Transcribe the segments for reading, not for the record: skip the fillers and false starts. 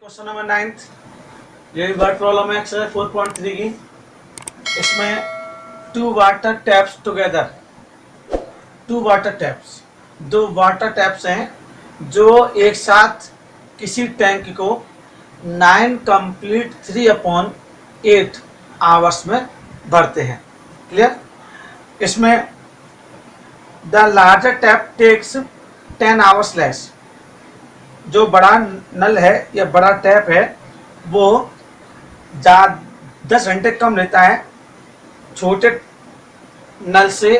Question number 9, ये word problem है exercise 4.3 की। इसमें two water taps together, two water taps, दो वाटर टैप्स हैं जो एक साथ किसी टैंक को 9 कंप्लीट 3/8 आवर्स में भरते हैं। क्लियर? इसमें the larger tap takes 10 hours less. जो बड़ा नल है या बड़ा टैप है वो 10 घंटे कम लेता है छोटे नल से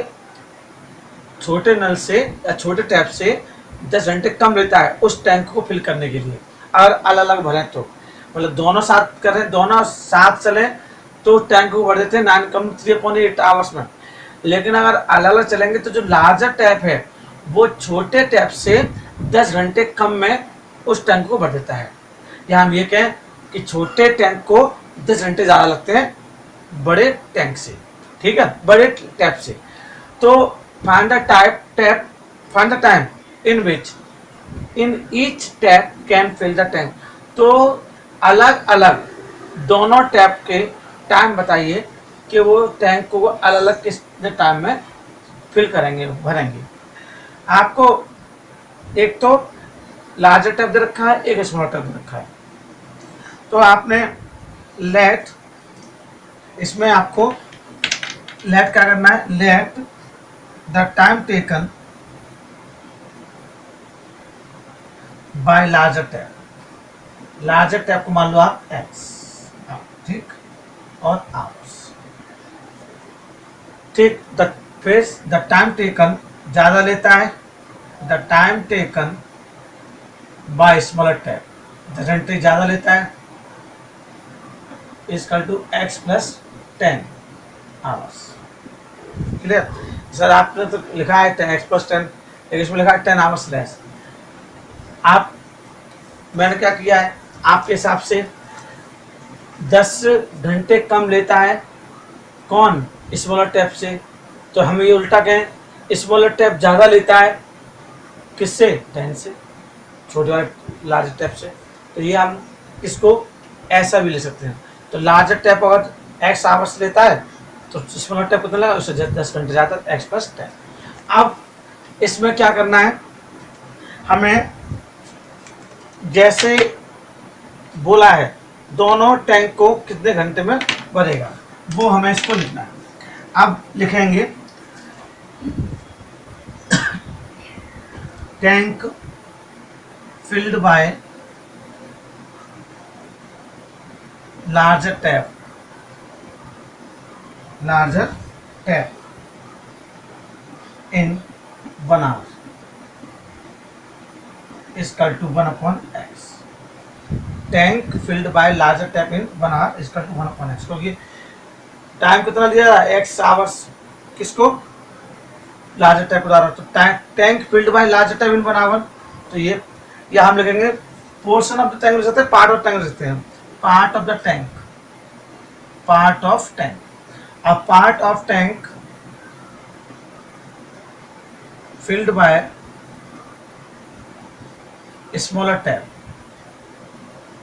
या छोटे टैप से 10 घंटे कम लेता है उस टैंक को फिल करने के लिए। अगर अलग अलग भरें तो मतलब दोनों साथ करें, दोनों साथ चलें तो टैंक को भर देते हैं 9 कम 3/8 आवर्स में। लेकिन अगर अलग अलग चलेंगे तो जो लार्जर टैप है वो छोटे टैप से 10 घंटे कम में उस टैंक को भर देता है। या हम ये कहें कि छोटे टैंक को 10 घंटे ज़्यादा लगते हैं बड़े टैंक से, ठीक है, बड़े टैप से। तो find the time in which in each tap can fill the tank. तो अलग अलग दोनों टैप के टाइम बताइए कि वो टैंक को अलग अलग किस टाइम में फिल करेंगे, भरेंगे। आपको एक तो लार्जर टैप दे रखा है, एक स्मॉलर टैप दे रखा है। तो आपने लेट, इसमें आपको लेट क्या करना है, let the time taken bye larger tap. Larger tap को मान लो आप एक्स, ठीक, और आवर्स, ठीक। द टाइम टेकन ज़्यादा लेता है, the time taken by smaller tap 10 घंटे ज़्यादा लेता है, equal to x plus 10 hours. Clear? Sir आपने तो लिखा है 10 एक्स प्लस 10, लेकिन इसमें लिखा है 10 आवर्स लेस। आप, मैंने क्या किया है, आपके हिसाब से 10 घंटे कम लेता है कौन, स्मॉलर टैप से, तो हम ये उल्टा कहें स्मॉलर टैप ज़्यादा लेता है किससे, 10 से, छोटे वाले लार्जर टैप से। तो ये हम इसको ऐसा भी ले सकते हैं। तो लार्जर टैप अगर एक्स आवर्स लेता है तो स्मॉलर टैप कितना लगा, उससे 10 घंटे ज़्यादा, एक्स प्लस 10। अब इसमें क्या करना है, हमें जैसे बोला है दोनों टैंक को कितने घंटे में भरेगा वो हमें इसको लिखना है। अब लिखेंगे tank filled by larger tap in 1 hour is equal to 1/x। Tank filled by larger tap in 1 hour is equal to 1/x, क्योंकि टाइम कितना दिया है, x आवर्स, किसको, लार्जर टैप द्वारा। तो tank filled by larger tap in 1 hour, तो ये या हम लिखेंगे पोर्शन ऑफ द टैंक लिख सकते हैं, पार्ट ऑफ टैंक लिख सकते हैं, part of the tank, part of tank. अब part of tank filled by smaller tap,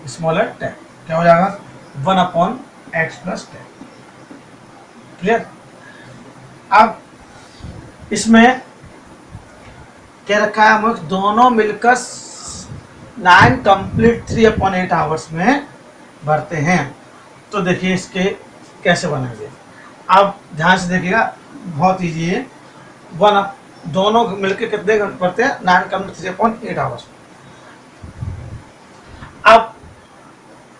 smaller tap क्या हो जाएगा, 1/x प्लस 10। क्लियर? अब इसमें क्या रखा है, हम दोनों मिलकर 9 कंप्लीट 3/8 आवर्स में भरते हैं। तो देखिए इसके कैसे बनेंगे, अब ध्यान से देखिएगा, बहुत ईजी है। दोनों मिलकर कितने भरते हैं, 9 कंप्लीट 3/8 आवर्स में। अब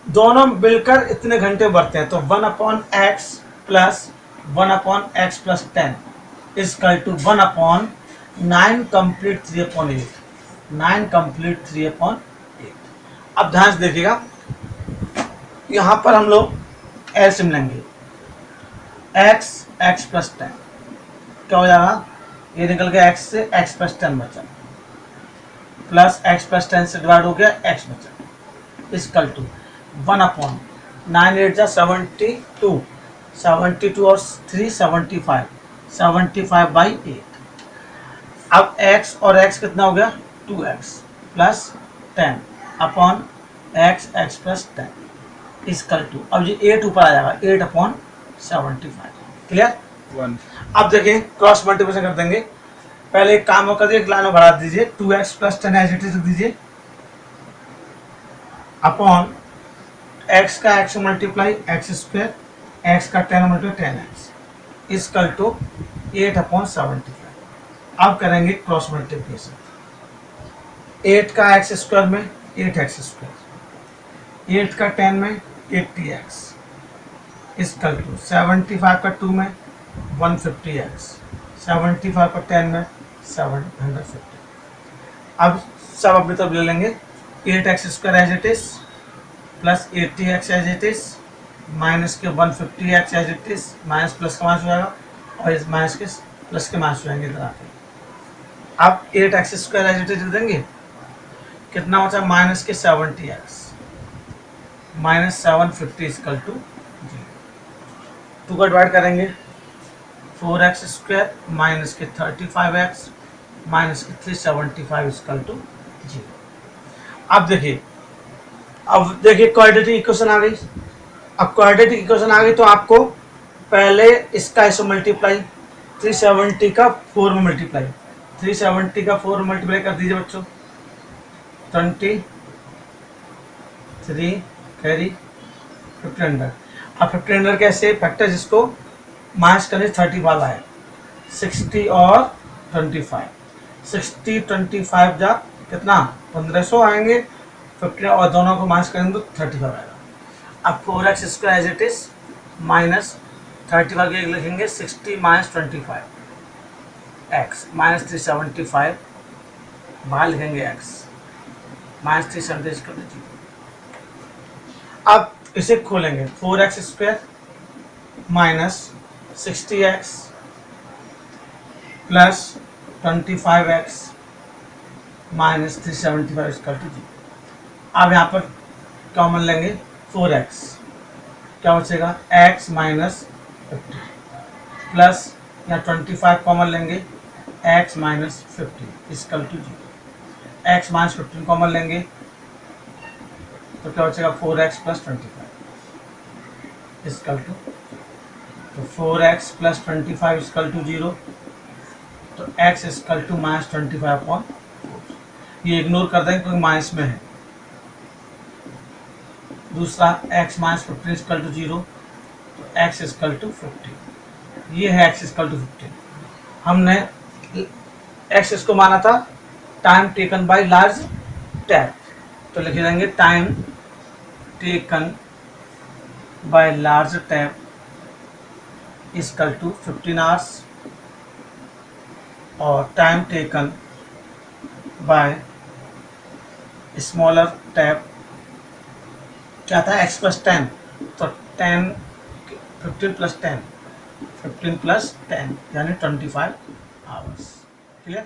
दोनों मिलकर इतने घंटे भरते हैं, तो 1/x plus 1/x plus 10 is equal to 1/9 complete 3/8, 9 complete 3/8। अब ध्यान से देखिएगा, यहाँ पर हम लोग एलसीएम लेंगे, x प्लस 10 क्या हो जाएगा, ये निकल गया x से x प्लस 10 बचा, प्लस x प्लस 10 से डिवाइड हो गया x बचा, इक्वल टू 1/9 8 जा 72, 72 और 3 75, 75/8। अब x और x कितना हो गया, 2x plus 10 upon x plus 10 equal to, अब ये 8 ऊपर आ जाएगा 8/75। क्लियर। 1 अब देखिए क्रॉस मल्टीप्लिकेशन कर देंगे। पहले एक काम कर दिए, एक लाइन में बढ़ा दीजिए, 2x plus 10 as it is लिख दीजिए अपॉन x का x multiply x square, x का 10 मल्टीप्लाई 10x इक्वल टू 8/75। अब करेंगे क्रॉस मल्टीप्लिकेशन। 8 का x स्क्वायर में 8x स्क्वायर, 8 का 10 में 80x इक्वल टू 75 का 2 में 150x, 75 का 10 में 750। अब सब अपनी तरफ ले लेंगे। 8x square as it is plus 80x as it is minus के 150x as it is, minus plus का माइनस हो जाएगा और इस माइनस के प्लस के माइनस हो जाएंगे इधर आके। अब 8x square as it is देंगे, कितना बचा माइनस के 70x माइनस 750 इक्वल टू 2 का डिवाइड करेंगे। 4x स्क्वायर माइनस के 35x माइनस के 375 इक्वल टू 0। अब देखिए क्वाड्रेटिक इक्वेशन आ गई। अब क्वाड्रेटिक इक्वेशन आ गई तो आपको पहले इसका ऐसे मल्टीप्लाई 370 का 4 में मल्टीप्लाई, 370 का 4 में मल्टीप्लाई कर दीजिए बच्चों, 23 कैरी 1500। अब 1500 कैसे फैक्टर जिसको माइनस करने 30 वाला है, 60 और 25, 60 25 जा कितना 1500 आएंगे, 15 और दोनों को माइनस करेंगे तो 35 आएगा। अब 4x square as it is minus 35 के लिखेंगे 60 माइनस 25 x माइनस 375 बाहर लिखेंगे x माइनस 370 कर दीजिए। अब इसे खोलेंगे 4x square minus 60x plus 25x minus 375 equal to 0। अब यहाँ पर कॉमन लेंगे 4x, क्या बचेगा x माइनस 50 प्लस यहाँ 25 कॉमन लेंगे x minus 50 equal to 0। x minus 15 common लेंगे तो क्या बचेगा 4x प्लस 25 इक्वल टू, तो 4x प्लस 25 इक्वल टू 0, तो x इक्वल टू माइनस 25/4। ये इग्नोर कर देंगे क्योंकि माइनस में है। दूसरा x माइनस 15 इक्वल टू 0, तो x इक्वल टू 50। ये है x इक्वल टू 50। हमने x इसको माना था time taken by large tap, तो लिख देंगे time taken by large tap equal to 15 hours और time taken by smaller tap क्या था x प्लस 10, तो 10 15 प्लस 10 15 प्लस 10 यानी 25 आवर्स। क्लियर।